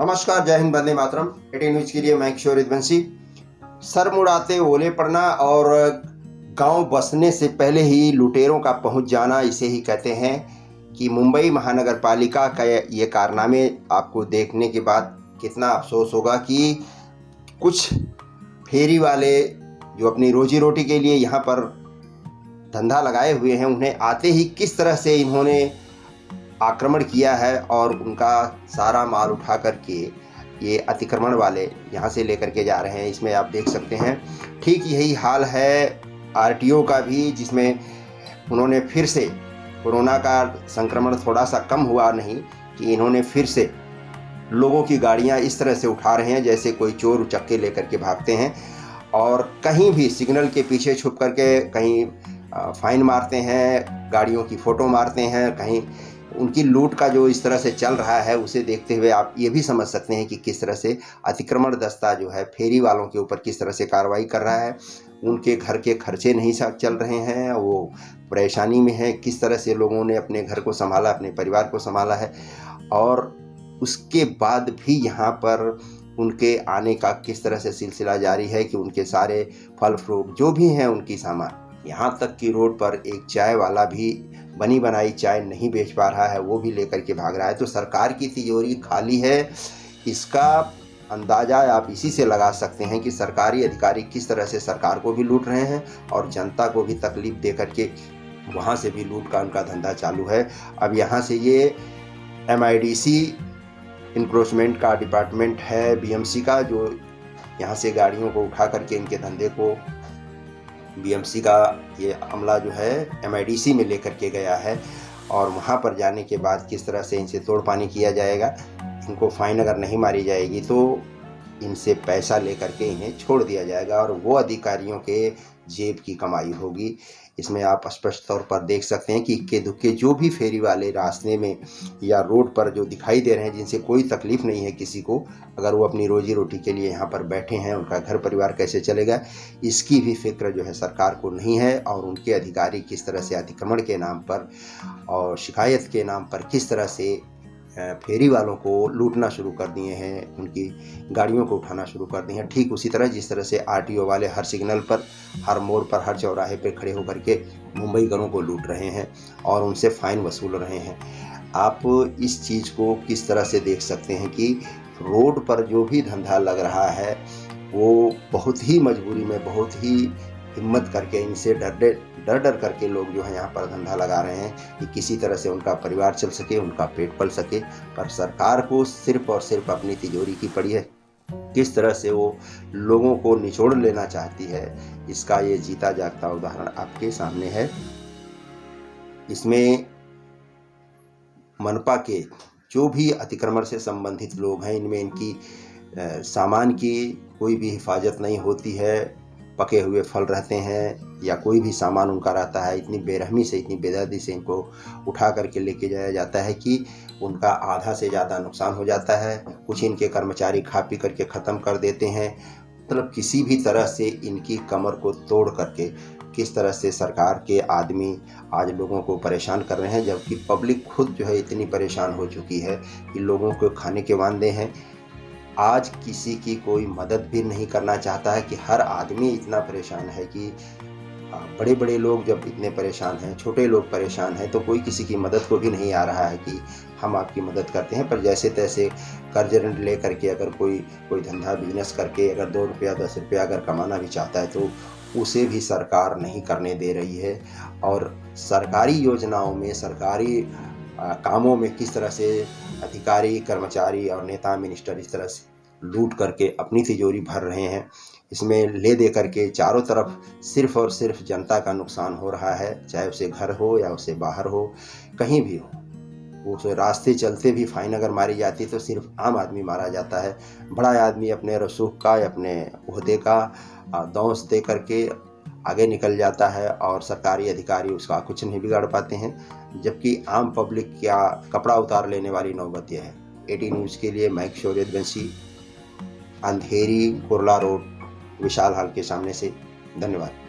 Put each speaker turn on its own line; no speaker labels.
नमस्कार, जय हिंद, वंदे मातरम। 18 न्यूज के लिए मैं किशोर यदुवंशी। सर मुड़ाते ओले पड़ना और गांव बसने से पहले ही लुटेरों का पहुंच जाना, इसे ही कहते हैं कि मुंबई महानगर पालिका का ये कारनामे आपको देखने के बाद कितना अफसोस होगा कि कुछ फेरी वाले जो अपनी रोजी रोटी के लिए यहाँ पर धंधा लगाए हुए हैं, उन्हें आते ही किस तरह से इन्होंने आक्रमण किया है और उनका सारा माल उठा करके ये अतिक्रमण वाले यहाँ से लेकर के जा रहे हैं। इसमें आप देख सकते हैं ठीक यही हाल है आरटीओ का भी, जिसमें उन्होंने फिर से कोरोना का संक्रमण थोड़ा सा कम हुआ नहीं कि इन्होंने फिर से लोगों की गाड़ियाँ इस तरह से उठा रहे हैं जैसे कोई चोर उचक्के लेकर के भागते हैं, और कहीं भी सिग्नल के पीछे छुप करके कहीं फाइन मारते हैं, गाड़ियों की फ़ोटो मारते हैं। कहीं उनकी लूट का जो इस तरह से चल रहा है, उसे देखते हुए आप ये भी समझ सकते हैं कि किस तरह से अतिक्रमण दस्ता जो है फेरी वालों के ऊपर किस तरह से कार्रवाई कर रहा है। उनके घर के खर्चे नहीं चल रहे हैं, वो परेशानी में है। किस तरह से लोगों ने अपने घर को संभाला, अपने परिवार को संभाला है, और उसके बाद भी यहाँ पर उनके आने का किस तरह से सिलसिला जारी है कि उनके सारे फल फ्रूट जो भी हैं, उनकी सामान, यहाँ तक कि रोड पर एक चाय वाला भी बनी बनाई चाय नहीं बेच पा रहा है, वो भी लेकर के भाग रहा है। तो सरकार की तिजोरी खाली है, इसका अंदाज़ा आप इसी से लगा सकते हैं कि सरकारी अधिकारी किस तरह से सरकार को भी लूट रहे हैं और जनता को भी तकलीफ दे करके वहाँ से भी लूट का उनका धंधा चालू है। अब यहाँ से ये MIDC इंक्रोचमेंट का डिपार्टमेंट है BMC का, जो यहाँ से गाड़ियों को उठा करके इनके धंधे को BMC का ये अमला जो है MIDC में लेकर के गया है, और वहाँ पर जाने के बाद किस तरह से इनसे तोड़पानी किया जाएगा। इनको फाइन अगर नहीं मारी जाएगी तो इनसे पैसा लेकर के इन्हें छोड़ दिया जाएगा और वो अधिकारियों के जेब की कमाई होगी। इसमें आप स्पष्ट तौर पर देख सकते हैं कि इक्के दुक्के जो भी फेरी वाले रास्ते में या रोड पर जो दिखाई दे रहे हैं, जिनसे कोई तकलीफ़ नहीं है किसी को, अगर वो अपनी रोजी रोटी के लिए यहाँ पर बैठे हैं, उनका घर परिवार कैसे चलेगा, इसकी भी फिक्र जो है सरकार को नहीं है। और उनके अधिकारी किस तरह से अतिक्रमण के नाम पर और शिकायत के नाम पर किस तरह से फेरी वालों को लूटना शुरू कर दिए हैं, उनकी गाड़ियों को उठाना शुरू कर दिए हैं। ठीक उसी तरह जिस तरह से RTO वाले हर सिग्नल पर, हर मोड़ पर, हर चौराहे पर खड़े होकर के मुंबईगरों को लूट रहे हैं और उनसे फ़ाइन वसूल रहे हैं। आप इस चीज़ को किस तरह से देख सकते हैं कि रोड पर जो भी धंधा लग रहा है वो बहुत ही मजबूरी में, बहुत ही हिम्मत करके, इनसे डर करके लोग जो है यहाँ पर धंधा लगा रहे हैं कि किसी तरह से उनका परिवार चल सके, उनका पेट पल सके। पर सरकार को सिर्फ और सिर्फ अपनी तिजोरी की पड़ी है। किस तरह से वो लोगों को निचोड़ लेना चाहती है, इसका ये जीता जागता उदाहरण आपके सामने है। इसमें मनपा के जो भी अतिक्रमण से संबंधित लोग हैं, इनमें इनकी सामान की कोई भी हिफाजत नहीं होती है। पके हुए फल रहते हैं या कोई भी सामान उनका रहता है, इतनी बेरहमी से, इतनी बेदर्दी से इनको उठा करके लेके जाया जाता है कि उनका आधा से ज़्यादा नुकसान हो जाता है। कुछ इनके कर्मचारी खा पी करके ख़त्म कर देते हैं। मतलब किसी भी तरह से इनकी कमर को तोड़ करके किस तरह से सरकार के आदमी आज लोगों को परेशान कर रहे हैं, जबकि पब्लिक खुद जो है इतनी परेशान हो चुकी है कि लोगों को खाने के वांदे हैं। आज किसी की कोई मदद भी नहीं करना चाहता है कि हर आदमी इतना परेशान है कि बड़े बड़े लोग जब इतने परेशान हैं, छोटे लोग परेशान हैं, तो कोई किसी की मदद को भी नहीं आ रहा है कि हम आपकी मदद करते हैं। पर जैसे तैसे कर्ज ऋण ले करके अगर कोई धंधा बिजनेस करके अगर 2 रुपया 10 रुपया अगर कमाना भी चाहता है तो उसे भी सरकार नहीं करने दे रही है। और सरकारी योजनाओं में, सरकारी कामों में किस तरह से अधिकारी, कर्मचारी और नेता, मिनिस्टर इस तरह से लूट करके अपनी तिजोरी भर रहे हैं, इसमें ले दे करके चारों तरफ सिर्फ और सिर्फ जनता का नुकसान हो रहा है। चाहे उसे घर हो या उसे बाहर हो, कहीं भी हो, उस रास्ते चलते भी फाइन अगर मारी जाती है तो सिर्फ आम आदमी मारा जाता है। बड़ा आदमी अपने रसूख का या अपने ओहदे का दौंस दे करके आगे निकल जाता है और सरकारी अधिकारी उसका कुछ नहीं बिगाड़ पाते हैं, जबकि आम पब्लिक का कपड़ा उतार लेने वाली नौबत यह है। 18 न्यूज़ के लिए मैं किशोर यदुवंशी, अंधेरी, कुर्ला रोड, विशाल हॉल के सामने से। धन्यवाद।